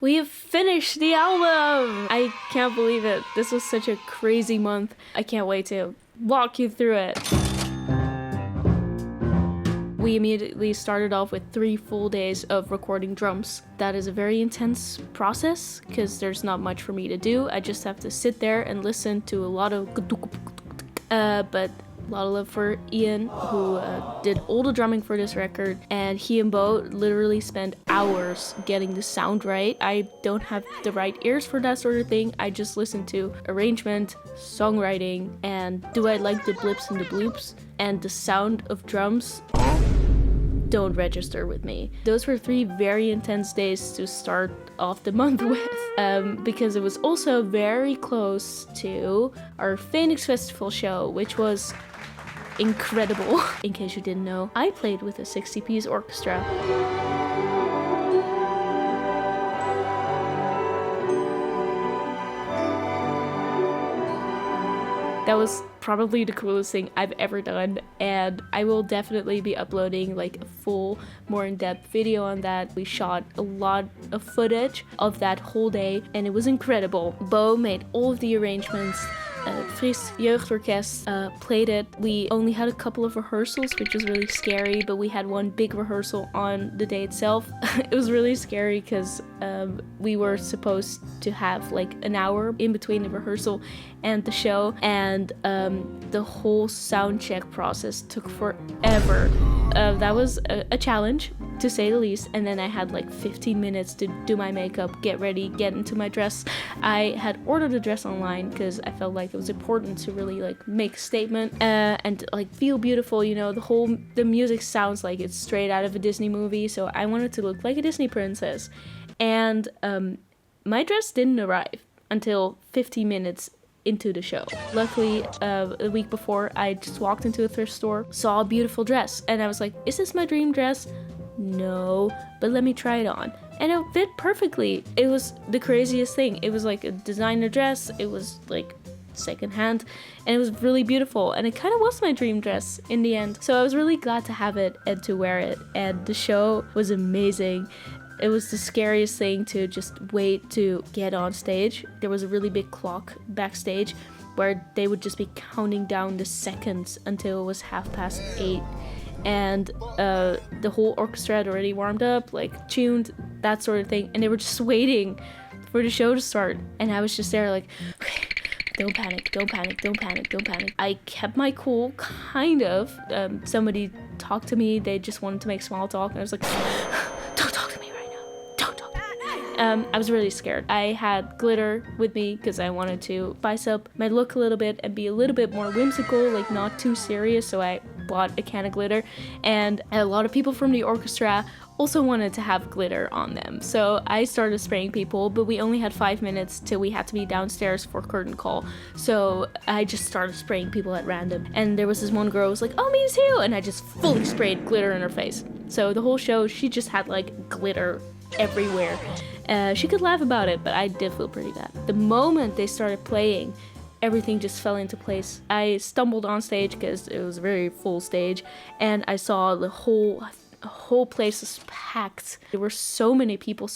We have finished the album! I can't believe it. This was such a crazy month. I can't wait to walk you through it. We immediately started off with 3 full days of recording drums. That is a very intense process because there's not much for me to do. I just have to sit there and listen to a lot of but a lot of love for Ian, who did all the drumming for this record, and he and Bo literally spent hours getting the sound right. I don't have the right ears for that sort of thing. I just listen to arrangement, songwriting, and do I like the blips and the bloops, and the sound of drums don't register with me. Those were 3 very intense days to start off the month with, because it was also very close to our Phoenix Festival show, which was incredible. In case you didn't know, I played with a 60-piece orchestra. That was probably the coolest thing I've ever done, and I will definitely be uploading like a full, more in-depth video on that. We shot a lot of footage of that whole day, and it was incredible. Bo made all of the arrangements. Fries Jeugdorkest played it. We only had a couple of rehearsals, which was really scary, but we had one big rehearsal on the day itself. It was really scary because we were supposed to have like an hour in between the rehearsal and the show, and the whole sound check process took forever. That was a challenge, to say the least. And then I had like 15 minutes to do my makeup, get ready, get into my dress. I had ordered a dress online because I felt like it was important to really like make a statement and like feel beautiful. You know, the music sounds like it's straight out of a Disney movie, so I wanted to look like a Disney princess. And my dress didn't arrive until 15 minutes into the show. Luckily, a week before, I just walked into a thrift store, saw a beautiful dress, and I was like, is this my dream dress? No, but let me try it on. And it fit perfectly. It was the craziest thing. It was like a designer dress. It was like secondhand, and it was really beautiful, and it kind of was my dream dress in the end. So I was really glad to have it and to wear it, and the show was amazing. It was the scariest thing to just wait to get on stage. There was a really big clock backstage where they would just be counting down the seconds until it was 8:30. And the whole orchestra had already warmed up, like tuned, that sort of thing. And they were just waiting for the show to start. And I was just there like, okay, don't panic, don't panic, don't panic, don't panic. I kept my cool, kind of. Somebody talked to me. They just wanted to make small talk. And I was like, don't talk to me right now. Don't talk to me. I was really scared. I had glitter with me because I wanted to spice up my look a little bit and be a little bit more whimsical, like not too serious. So I bought a can of glitter, and a lot of people from the orchestra also wanted to have glitter on them. So I started spraying people, but we only had 5 minutes till we had to be downstairs for curtain call. So I just started spraying people at random. And there was this one girl who was like, oh, me too. And I just fully sprayed glitter in her face. So the whole show, she just had like glitter everywhere. She could laugh about it, but I did feel pretty bad. The moment they started playing, everything just fell into place. I stumbled on stage because it was a very full stage, and I saw the whole place was packed. There were so many people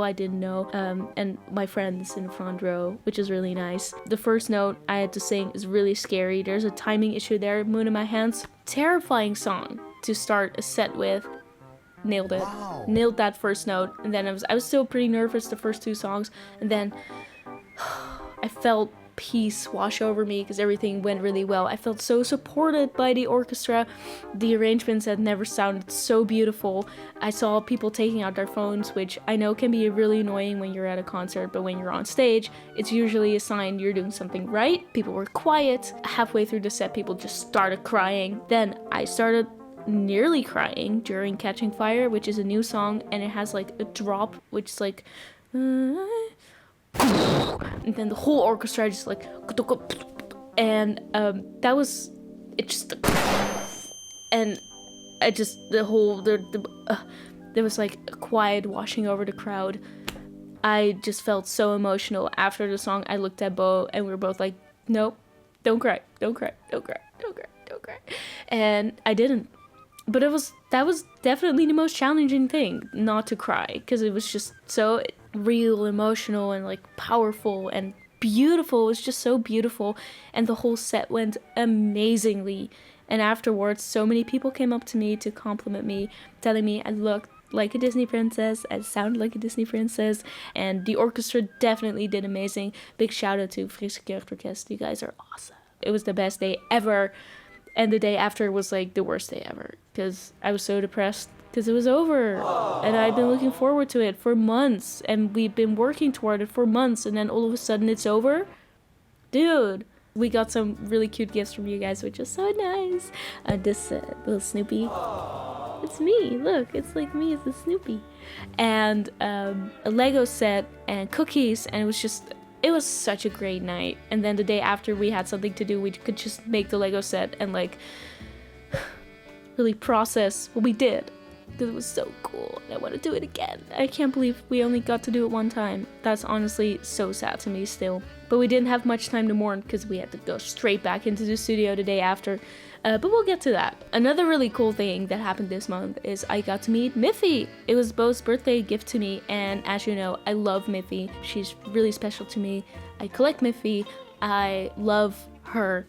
I didn't know, and my friends in the front row, which is really nice. The first note I had to sing is really scary. There's a timing issue there. Moon in My Hands. Terrifying song to start a set with. Nailed it. Wow. Nailed that first note, and then I was still pretty nervous the first 2 songs, and then I felt peace wash over me because everything went really well. I felt so supported by the orchestra. The arrangements had never sounded so beautiful. I saw people taking out their phones, which I know can be really annoying when you're at a concert, but when you're on stage, it's usually a sign you're doing something right. People were quiet. Halfway through the set, people just started crying. Then I started nearly crying during Catching Fire, which is a new song, and it has like a drop, which is like and then the whole orchestra just like, and that was it. Just and I just there was like a quiet washing over the crowd. I just felt so emotional after the song. I looked at Bo, and we were both like, nope, don't cry, don't cry, don't cry, don't cry, don't cry. And I didn't. But that was definitely the most challenging thing, not to cry, because it was just so real, emotional, and like powerful and beautiful. It was just so beautiful, and the whole set went amazingly. And afterwards, so many people came up to me to compliment me, telling me I looked like a Disney princess, I sounded like a Disney princess, and the orchestra definitely did amazing. Big shout out to Friese Jeugdorkest, you guys are awesome. It was the best day ever, and the day after was like the worst day ever, because I was so depressed because it was over. And I'd been looking forward to it for months, and we've been working toward it for months, and then all of a sudden it's over. Dude, we got some really cute gifts from you guys, which is so nice. This little Snoopy, it's me, look, it's like me, it's a Snoopy. And a Lego set and cookies, and it was such a great night. And then the day after we had something to do, we could just make the Lego set and like really process what we did, because it was so cool and I want to do it again. I can't believe we only got to do it one time. That's honestly so sad to me still. But we didn't have much time to mourn because we had to go straight back into the studio the day after. But we'll get to that. Another really cool thing that happened this month is I got to meet Miffy. It was Bo's birthday gift to me, and as you know, I love Miffy. She's really special to me. I collect Miffy. I love her.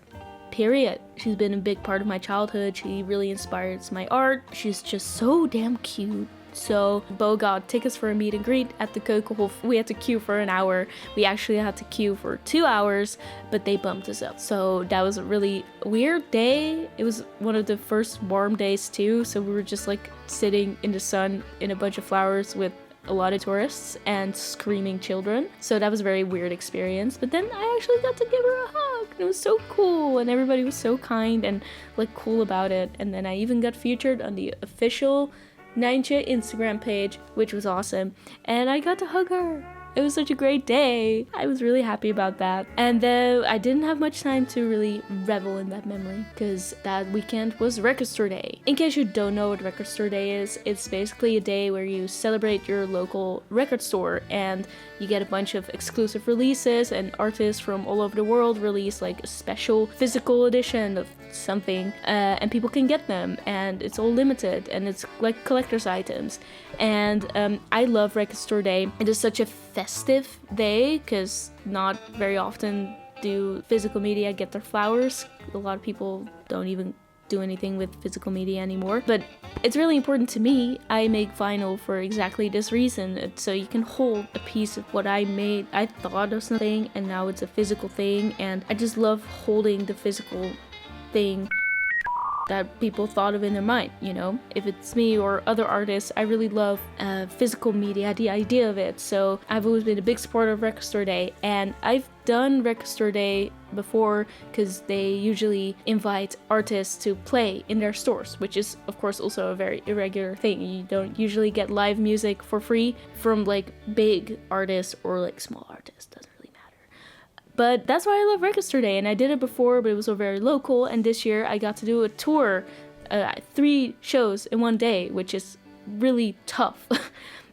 Period. She's been a big part of my childhood. She really inspires my art. She's just so damn cute. So Bo got tickets for a meet and greet at the Keukenhof. We had to queue for an hour. We actually had to queue for 2 hours, but they bumped us up. So that was a really weird day. It was one of the first warm days too. So we were just like sitting in the sun in a bunch of flowers with a lot of tourists and screaming children. So that was a very weird experience. But then I actually got to give her a hug. It was so cool, and everybody was so kind and like cool about it. And then I even got featured on the official Nijntje Instagram page, which was awesome. And I got to hug her. It was such a great day. I was really happy about that. And then I didn't have much time to really revel in that memory, because that weekend was Record Store Day. In case you don't know what Record Store Day is, it's basically a day where you celebrate your local record store, and you get a bunch of exclusive releases, and artists from all over the world release like a special physical edition of something, and people can get them, and it's all limited, and it's like collector's items. And I love Record Store Day. It is such a festive day, because not very often do physical media get their flowers. A lot of people don't even do anything with physical media anymore, but it's really important to me. I make vinyl for exactly this reason, so you can hold a piece of what I made. I thought of something and now it's a physical thing, and I just love holding the physical thing that people thought of in their mind, you know? If it's me or other artists, I really love physical media, the idea of it. So I've always been a big supporter of Record Store Day, and I've done Record Store Day before because they usually invite artists to play in their stores, which is of course also a very irregular thing. You don't usually get live music for free from like big artists or like small artists. Doesn't really matter. But that's why I love Record Store Day, and I did it before, but it was all very local, and this year I got to do a tour, 3 shows in one day, which is really tough.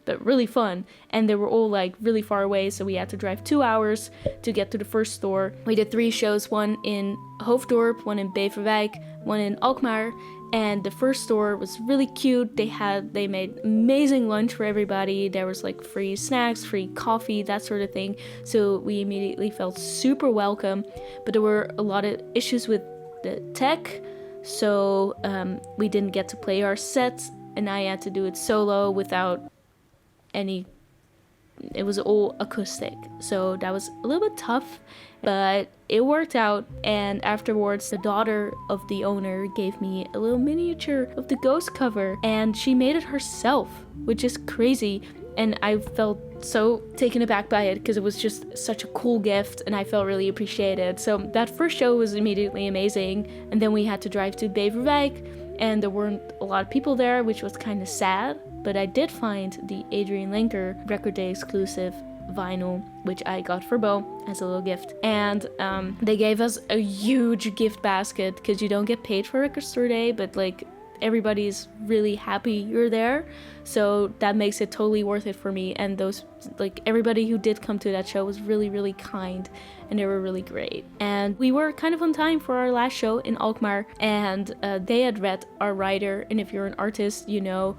But really fun, and they were all like really far away, so we had to drive 2 hours to get to the first store. We did 3 shows, one in Hoofddorp, one in Beverwijk, one in Alkmaar, and the first store was really cute. They made amazing lunch for everybody. There was like free snacks, free coffee, that sort of thing, so we immediately felt super welcome. But there were a lot of issues with the tech, so we didn't get to play our sets, and I had to do it solo without it was all acoustic, so that was a little bit tough, but it worked out. And afterwards, the daughter of the owner gave me a little miniature of the Ghost cover, and she made it herself, which is crazy, and I felt so taken aback by it because it was just such a cool gift, and I felt really appreciated. So that first show was immediately amazing, and then we had to drive to Beverwijk, and there weren't a lot of people there, which was kind of sad. But I did find the Adrian Lenker Record Day exclusive vinyl, which I got for Bo as a little gift. And they gave us a huge gift basket, because you don't get paid for Record Store Day, but like everybody's really happy you're there. So that makes it totally worth it for me. And those, like, everybody who did come to that show was really, really kind, and they were really great. And we were kind of on time for our last show in Alkmaar, and they had read our rider. And if you're an artist, you know,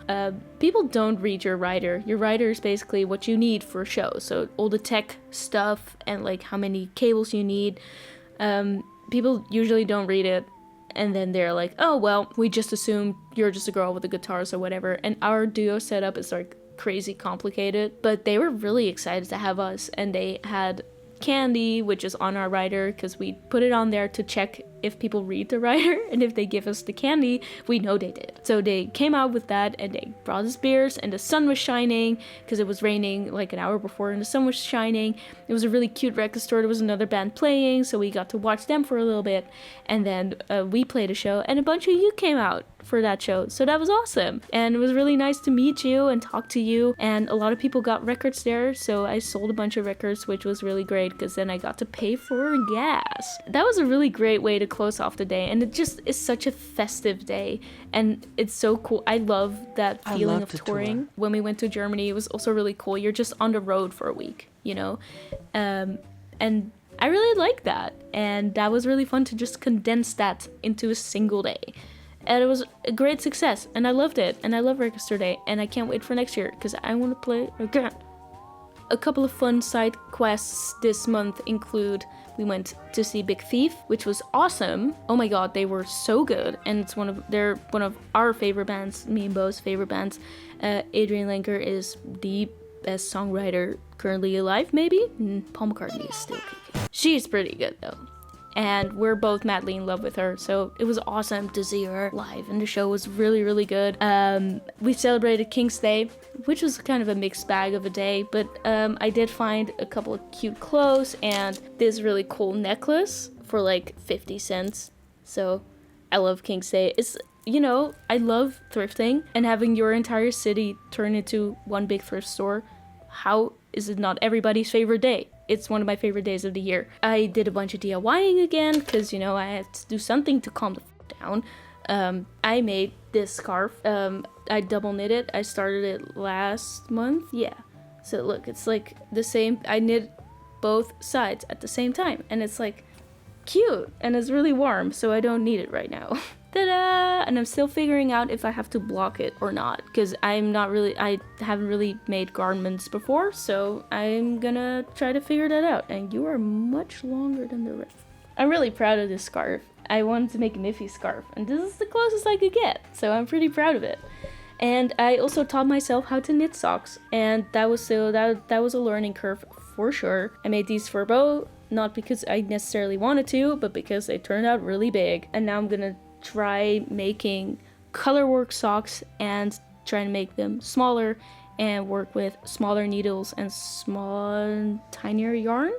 people don't read your rider. Your rider is basically what you need for a show. So all the tech stuff and like how many cables you need. People usually don't read it. And then they're like, oh, well, we just assume you're just a girl with a guitarist or whatever. And our duo setup is like crazy complicated. But they were really excited to have us. And they had candy, which is on our rider, because we put it on there to check if people read the rider. And if they give us the candy, we know they did. So they came out with that, and they brought us beers, and the sun was shining because it was raining like an hour before, and the sun was shining. It was a really cute record store. There was another band playing, so we got to watch them for a little bit. And then we played a show, and a bunch of you came out for that show. So that was awesome. And it was really nice to meet you and talk to you. And a lot of people got records there. So I sold a bunch of records, which was really great because then I got to pay for gas. That was a really great way to close off the day. And it just is such a festive day. And it's so cool. I love that feeling of touring. When we went to Germany, it was also really cool. You're just on the road for a week, you know? And I really like that. And that was really fun to just condense that into a single day. And it was a great success, and I loved it, and I love Register Day, and I can't wait for next year, because I want to play again. A couple of fun side quests this month include, we went to see Big Thief, which was awesome. Oh my god, they were so good, and they're one of our favorite bands, me and Bo's favorite bands. Adrian Lenker is the best songwriter currently alive, maybe? Paul McCartney is still kicking. She's pretty good, though. And we're both madly in love with her, so it was awesome to see her live, and the show was really, really good. We celebrated King's Day, which was kind of a mixed bag of a day, but I did find a couple of cute clothes and this really cool necklace for like 50 cents. So I love King's Day. It's, you know, I love thrifting, and having your entire city turn into one big thrift store. How is it not everybody's favorite day? It's one of my favorite days of the year. I did a bunch of DIYing again because, you know, I had to do something to calm the down. I made this scarf. I double knit it. I started it last month. Yeah. So look, it's like the same. I knit both sides at the same time, and it's like cute, and it's really warm, so I don't need it right now. Ta-da! And I'm still figuring out if I have to block it or not, because I haven't really made garments before, so I'm gonna try to figure that out. And you are much longer than the rest. I'm really proud of this scarf. I wanted to make a Niffy scarf, and this is the closest I could get, so I'm pretty proud of it. And I also taught myself how to knit socks, and that was a learning curve for sure. I made these for Bo, not because I necessarily wanted to, but because they turned out really big, and now I'm gonna try making colorwork socks and trying to make them smaller and work with smaller needles and tinier yarn.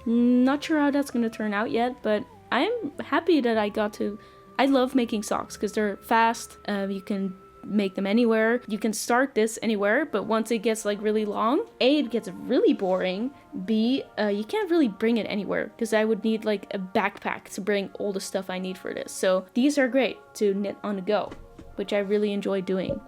Not sure how that's gonna turn out yet, but I'm happy that I love making socks because they're fast. You can make them anywhere. You can start this anywhere, but once it gets like really long, A, it gets really boring. B, you can't really bring it anywhere because I would need like a backpack to bring all the stuff I need for this. So these are great to knit on the go, which I really enjoy doing.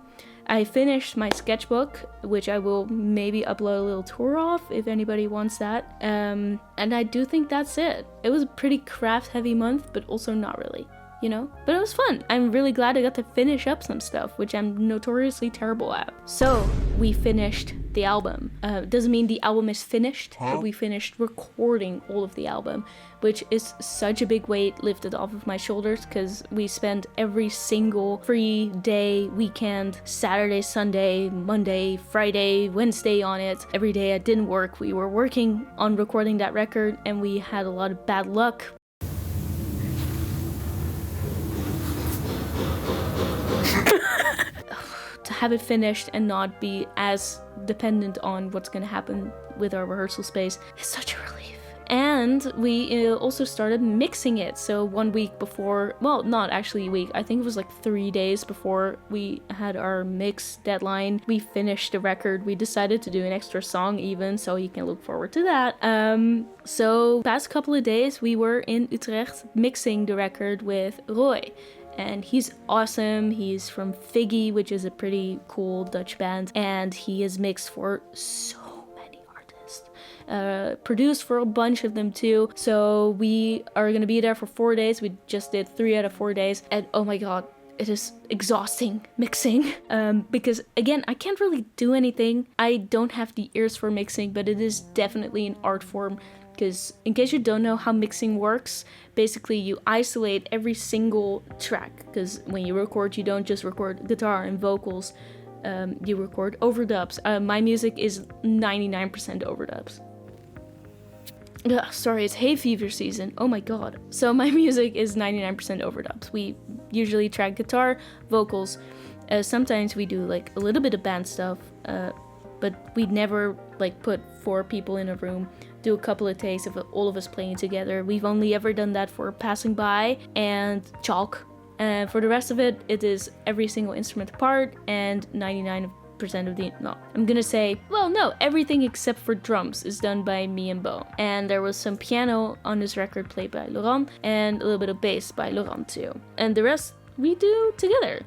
I finished my sketchbook, which I will maybe upload a little tour of if anybody wants that. And I do think that's it. It was a pretty craft heavy month, but also not really. You know, but it was fun. I'm really glad I got to finish up some stuff, which I'm notoriously terrible at. So we finished the album. Doesn't mean the album is finished, but we finished recording all of the album, which is such a big weight lifted off of my shoulders because we spent every single free day, weekend, Saturday, Sunday, Monday, Friday, Wednesday on it. Every day I didn't work. We were working on recording that record, and we had a lot of bad luck. To have it finished and not be as dependent on what's going to happen with our rehearsal space is such a relief. And we also started mixing it. So 1 week before, well, not actually a week, I think it was like 3 days before we had our mix deadline, we finished the record. We decided to do an extra song even, so you can look forward to that. So past couple of days we were in Utrecht mixing the record with Roy. and he's awesome. He's from Figgy, which is a pretty cool Dutch band, and he has mixed for so many artists. Produced for a bunch of them too. So we are gonna be there for 4 days. We just did 3 out of 4 days, and oh my god, it is exhausting mixing, because again, I can't really do anything. I don't have the ears for mixing, but it is definitely an art form. Because in case you don't know how mixing works, basically you isolate every single track. Because when you record, you don't just record guitar and vocals, you record overdubs. My music is 99% overdubs. Ugh, sorry, it's hay fever season. Oh my god. So my music is 99% overdubs. We usually track guitar, vocals. Sometimes we do like a little bit of band stuff, but we never like put 4 people in a room, do a couple of takes of all of us playing together. We've only ever done that for Passing By and Chalk. And for the rest of it, it is every single instrument apart and 99% of the, no, I'm gonna say, well, no, everything except for drums is done by me and Bo. And there was some piano on this record played by Laurent, and a little bit of bass by Laurent too. And the rest we do together,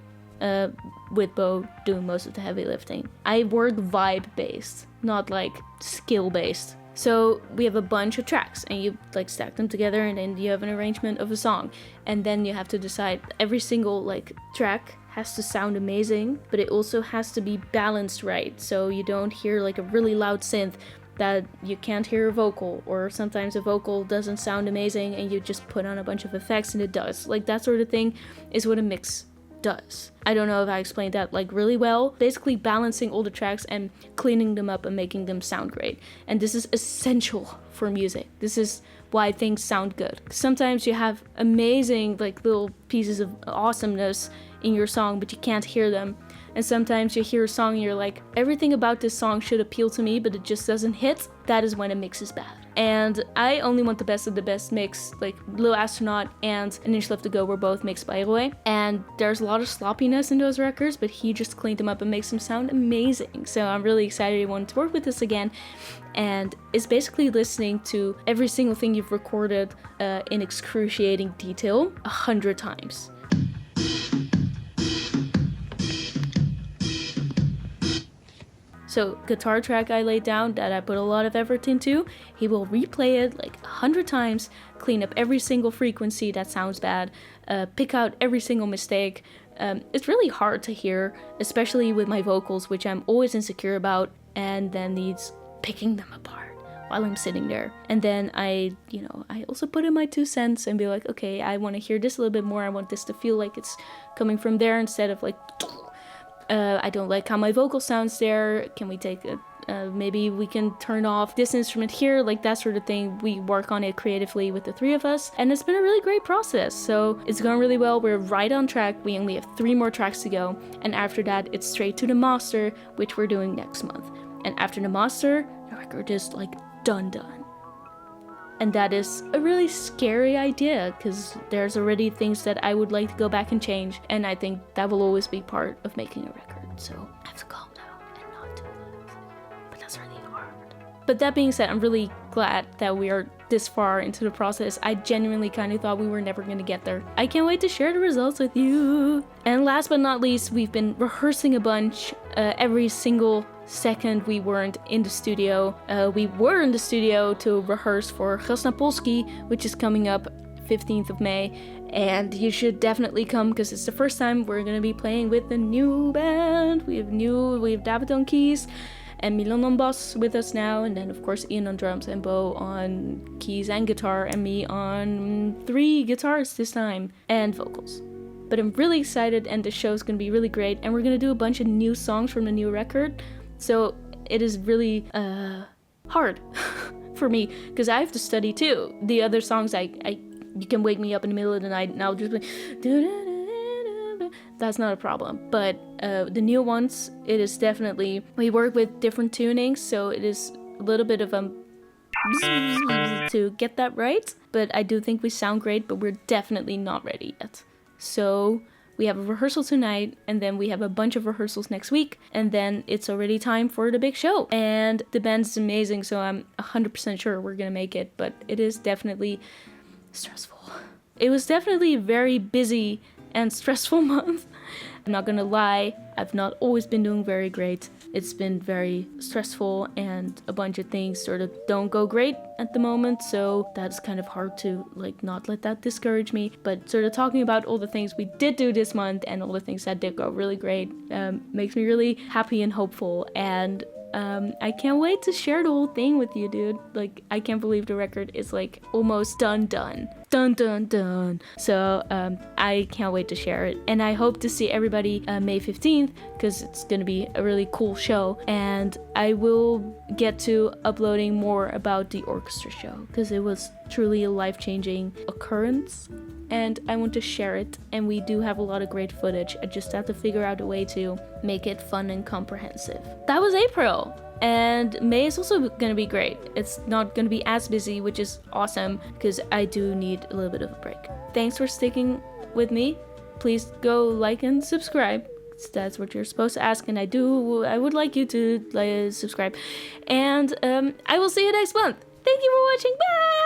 with Bo doing most of the heavy lifting. I work vibe based, not like skill based. So we have a bunch of tracks and you like stack them together, and then you have an arrangement of a song, and then you have to decide every single like track has to sound amazing, but it also has to be balanced right, so you don't hear like a really loud synth that you can't hear a vocal, or sometimes a vocal doesn't sound amazing and you just put on a bunch of effects and it does. Like that sort of thing is what a mix does. I don't know if I explained that like really well. Basically balancing all the tracks and cleaning them up and making them sound great. And this is essential for music. This is why things sound good. Sometimes you have amazing like little pieces of awesomeness in your song, but you can't hear them. And sometimes you hear a song and you're like, everything about this song should appeal to me, but it just doesn't hit. That is when a mix is bad. And I only want the best of the best mix. Like Little Astronaut and An Inch Left to Go were both mixed by Roy. And there's a lot of sloppiness in those records, but he just cleaned them up and makes them sound amazing. So I'm really excited he wanted to work with us again. And it's basically listening to every single thing you've recorded in excruciating detail 100 times. So guitar track I laid down that I put a lot of effort into, he will replay it like 100 times, clean up every single frequency that sounds bad, pick out every single mistake. It's really hard to hear, especially with my vocals, which I'm always insecure about, and then needs picking them apart while I'm sitting there. And then I also put in my 2 cents and be like, okay, I want to hear this a little bit more. I want this to feel like it's coming from there instead of like, I don't like how my vocal sounds there. Can we take it? Maybe we can turn off this instrument here, like that sort of thing. We work on it creatively with the 3 of us, and it's been a really great process. So it's gone really well. We're right on track. We only have 3 more tracks to go, and after that, it's straight to the master, which we're doing next month. And after the master, the record is like done. And that is a really scary idea, because there's already things that I would like to go back and change, and I think that will always be part of making a record. So I have to calm down and not do that. But that's really hard. But that being said, I'm really glad that we are this far into the process. I genuinely kind of thought we were never going to get there. I can't wait to share the results with you. And last but not least, we've been rehearsing a bunch. Every single second we weren't in the studio. We were in the studio to rehearse for Krasnapolski, which is coming up 15th of May, and you should definitely come because it's the first time we're gonna be playing with a new band. We have David on keys and Milan on bass with us now, and then of course Ian on drums and Bo on keys and guitar, and me on 3 guitars this time and vocals. But I'm really excited, and the show's gonna be really great, and we're gonna do a bunch of new songs from the new record. So it is really hard for me because I have to study too. The other songs, you can wake me up in the middle of the night and I'll just be, that's not a problem. But the new ones, it is definitely, we work with different tunings, so it is a little bit of to get that right. But I do think we sound great, but we're definitely not ready yet. So we have a rehearsal tonight, and then we have a bunch of rehearsals next week, and then it's already time for the big show. And the band is amazing, so I'm 100% sure we're gonna make it, but it is definitely stressful. It was definitely very busy and stressful month. I'm not gonna lie, I've not always been doing very great. It's been very stressful and a bunch of things sort of don't go great at the moment, so that's kind of hard to like not let that discourage me. But sort of talking about all the things we did do this month and all the things that did go really great makes me really happy and hopeful, and I can't wait to share the whole thing with you, dude. Like, I can't believe the record is like almost done. So I can't wait to share it, and I hope to see everybody May 15th, because it's gonna be a really cool show, and I will get to uploading more about the orchestra show, because it was truly a life-changing occurrence, and I want to share it, and we do have a lot of great footage. I just have to figure out a way to make it fun and comprehensive. That was April, and May is also gonna be great. It's not gonna be as busy, which is awesome, because I do need a little bit of a break. Thanks for sticking with me. Please go like and subscribe. That's what you're supposed to ask, and I would like you to subscribe, and I will see you next month. Thank you for watching. Bye.